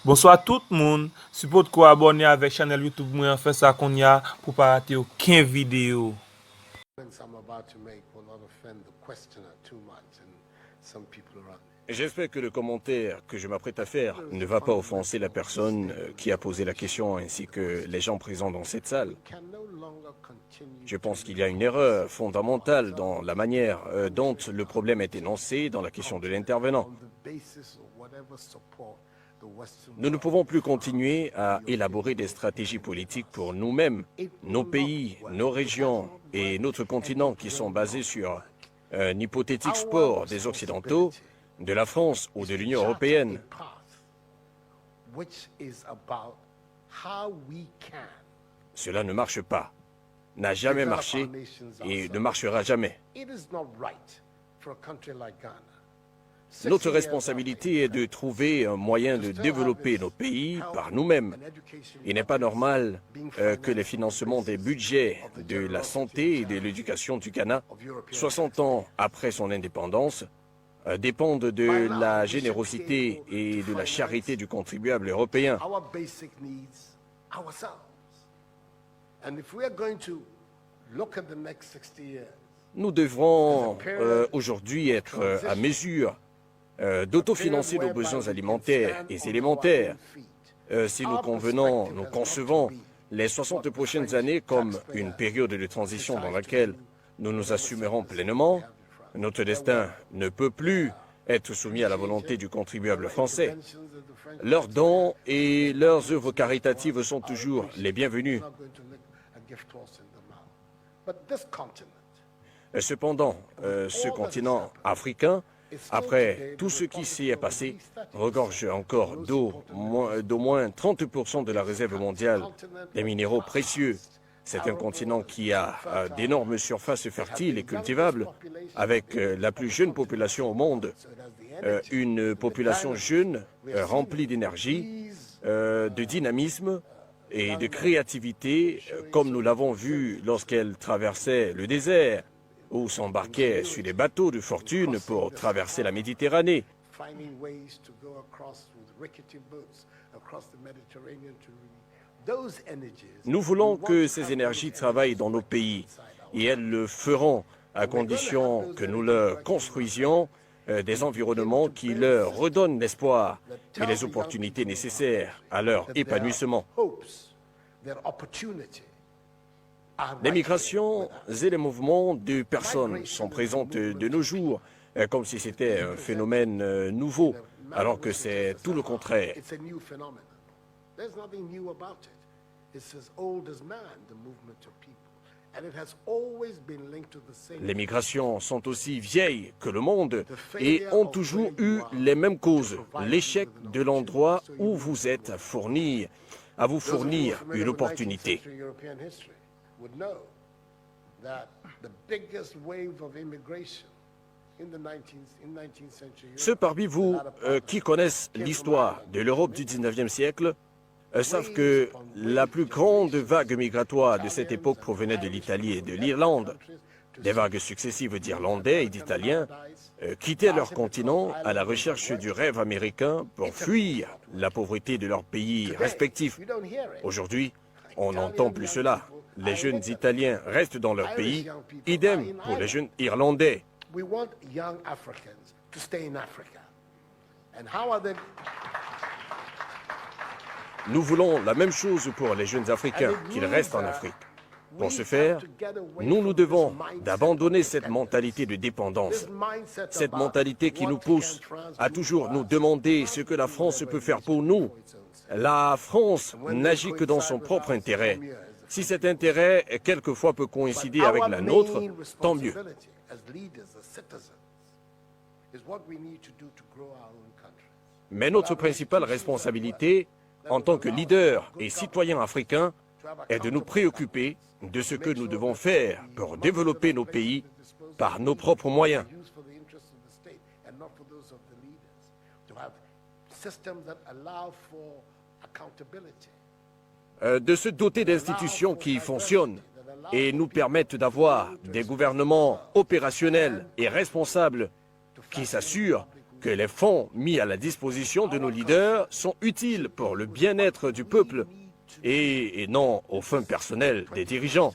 Bonsoir tout le monde. Suppose qu'on abonne avec channel YouTube moi fait ça qu'on y a pour pas rater aucune vidéo. I'm about to make will not offend the questioner too much and some people around. J'espère que le commentaire que je m'apprête à faire ne va pas offenser la personne qui a posé la question ainsi que les gens présents dans cette salle. Je pense qu'il y a une erreur fondamentale dans la manière dont le problème est énoncé dans la question de l'intervenant. Nous ne pouvons plus continuer à élaborer des stratégies politiques pour nous-mêmes, nos pays, nos régions et notre continent qui sont basés sur un hypothétique sport des Occidentaux, de la France ou de l'Union européenne. Cela ne marche pas, n'a jamais marché et ne marchera jamais. Notre responsabilité est de trouver un moyen de développer nos pays par nous-mêmes. Il n'est pas normal que les financements des budgets de la santé et de l'éducation du Ghana, 60 ans après son indépendance, dépendent de la générosité et de la charité du contribuable européen. Nous devrons aujourd'hui être à mesure d'autofinancer nos besoins alimentaires et élémentaires. Si nous concevons les 60 prochaines années comme une période de transition dans laquelle nous nous assumerons pleinement, notre destin ne peut plus être soumis à la volonté du contribuable français. Leurs dons et leurs œuvres caritatives sont toujours les bienvenus. Cependant, ce continent africain, après tout ce qui s'y est passé, regorge encore d'eau, d'au moins 30% de la réserve mondiale des minéraux précieux. C'est un continent qui a d'énormes surfaces fertiles et cultivables, avec la plus jeune population au monde. Une population jeune, remplie d'énergie, de dynamisme et de créativité, comme nous l'avons vu lorsqu'elle traversait le désert, ou s'embarquait sur des bateaux de fortune pour traverser la Méditerranée. Nous voulons que ces énergies travaillent dans nos pays et elles le feront à condition que nous leur construisions des environnements qui leur redonnent l'espoir et les opportunités nécessaires à leur épanouissement. Les migrations et les mouvements de personnes sont présents de nos jours comme si c'était un phénomène nouveau, alors que c'est tout le contraire. Les migrations sont aussi vieilles que le monde et ont toujours eu les mêmes causes. L'échec de l'endroit où vous êtes à vous fournir une opportunité. Ceux parmi vous qui connaissent l'histoire de l'Europe du 19e siècle savent que la plus grande vague migratoire de cette époque provenait de l'Italie et de l'Irlande. Des vagues successives d'Irlandais et d'Italiens quittaient leur continent à la recherche du rêve américain pour fuir la pauvreté de leurs pays respectifs. Aujourd'hui, on n'entend plus cela. Les jeunes Italiens restent dans leur pays, idem pour les jeunes Irlandais. Nous voulons la même chose pour les jeunes Africains, qu'ils restent en Afrique. Pour ce faire, nous devons d'abandonner cette mentalité de dépendance, cette mentalité qui nous pousse à toujours nous demander ce que la France peut faire pour nous. La France n'agit que dans son propre intérêt. Si cet intérêt, quelquefois, peut coïncider avec la nôtre, tant mieux. Mais notre principale responsabilité, en tant que leader et citoyen africain, est de nous préoccuper de ce que nous devons faire pour développer nos pays par nos propres moyens. De se doter d'institutions qui fonctionnent et nous permettent d'avoir des gouvernements opérationnels et responsables qui s'assurent que les fonds mis à la disposition de nos leaders sont utiles pour le bien-être du peuple et non aux fins personnelles des dirigeants.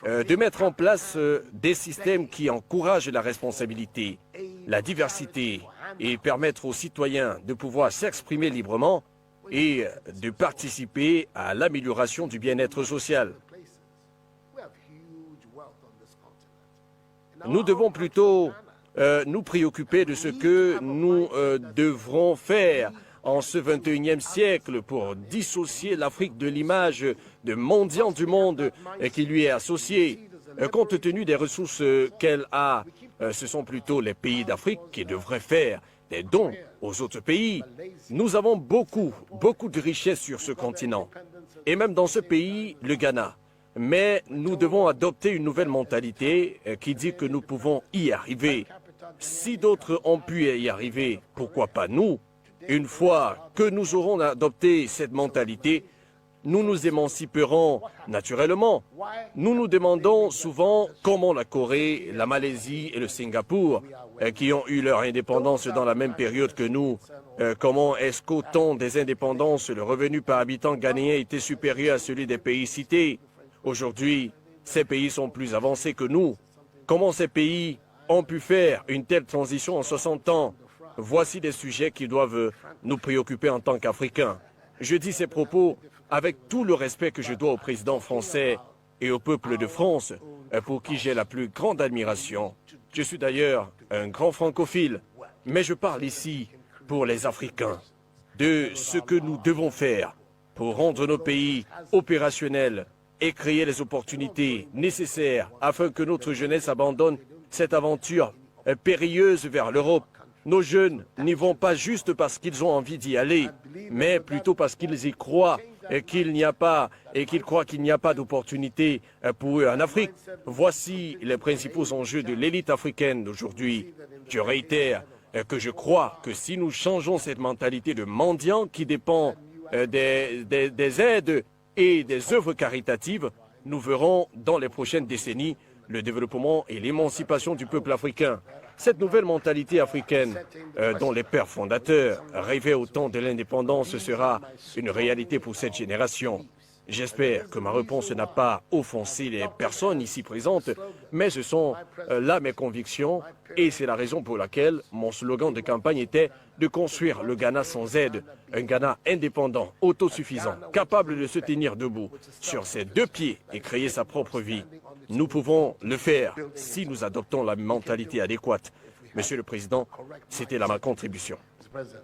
De mettre en place des systèmes qui encouragent la responsabilité, la diversité et permettre aux citoyens de pouvoir s'exprimer librement et de participer à l'amélioration du bien-être social. Nous devons plutôt nous préoccuper de ce que nous devrons faire en ce 21e siècle pour dissocier l'Afrique de l'image de mendiant du monde qui lui est associée. Compte tenu des ressources qu'elle a, ce sont plutôt les pays d'Afrique qui devraient faire des dons aux autres pays. Nous avons beaucoup de richesses sur ce continent, et même dans ce pays, le Ghana. Mais nous devons adopter une nouvelle mentalité qui dit que nous pouvons y arriver. Si d'autres ont pu y arriver, pourquoi pas nous? Une fois que nous aurons adopté cette mentalité, nous nous émanciperons naturellement. Nous nous demandons souvent comment la Corée, la Malaisie et le Singapour, qui ont eu leur indépendance dans la même période que nous, comment est-ce qu'au temps des indépendances, le revenu par habitant ghanéen était supérieur à celui des pays cités? Aujourd'hui, ces pays sont plus avancés que nous. Comment ces pays ont pu faire une telle transition en 60 ans? Voici des sujets qui doivent nous préoccuper en tant qu'Africains. Je dis ces propos avec tout le respect que je dois au président français et au peuple de France, pour qui j'ai la plus grande admiration. Je suis d'ailleurs un grand francophile, mais je parle ici pour les Africains, de ce que nous devons faire pour rendre nos pays opérationnels et créer les opportunités nécessaires afin que notre jeunesse abandonne cette aventure périlleuse vers l'Europe. Nos jeunes n'y vont pas juste parce qu'ils ont envie d'y aller, mais plutôt parce qu'ils y croient et qu'ils croient qu'il n'y a pas d'opportunité pour eux en Afrique. Voici les principaux enjeux de l'élite africaine d'aujourd'hui. Je réitère que je crois que si nous changeons cette mentalité de mendiant qui dépend des aides et des œuvres caritatives, nous verrons dans les prochaines décennies le développement et l'émancipation du peuple africain. Cette nouvelle mentalité africaine dont les pères fondateurs rêvaient au temps de l'indépendance sera une réalité pour cette génération. J'espère que ma réponse n'a pas offensé les personnes ici présentes, mais ce sont là mes convictions et c'est la raison pour laquelle mon slogan de campagne était de construire le Ghana sans aide, un Ghana indépendant, autosuffisant, capable de se tenir debout sur ses deux pieds et créer sa propre vie. Nous pouvons le faire si nous adoptons la mentalité adéquate. Monsieur le Président, c'était là ma contribution. Mr. President.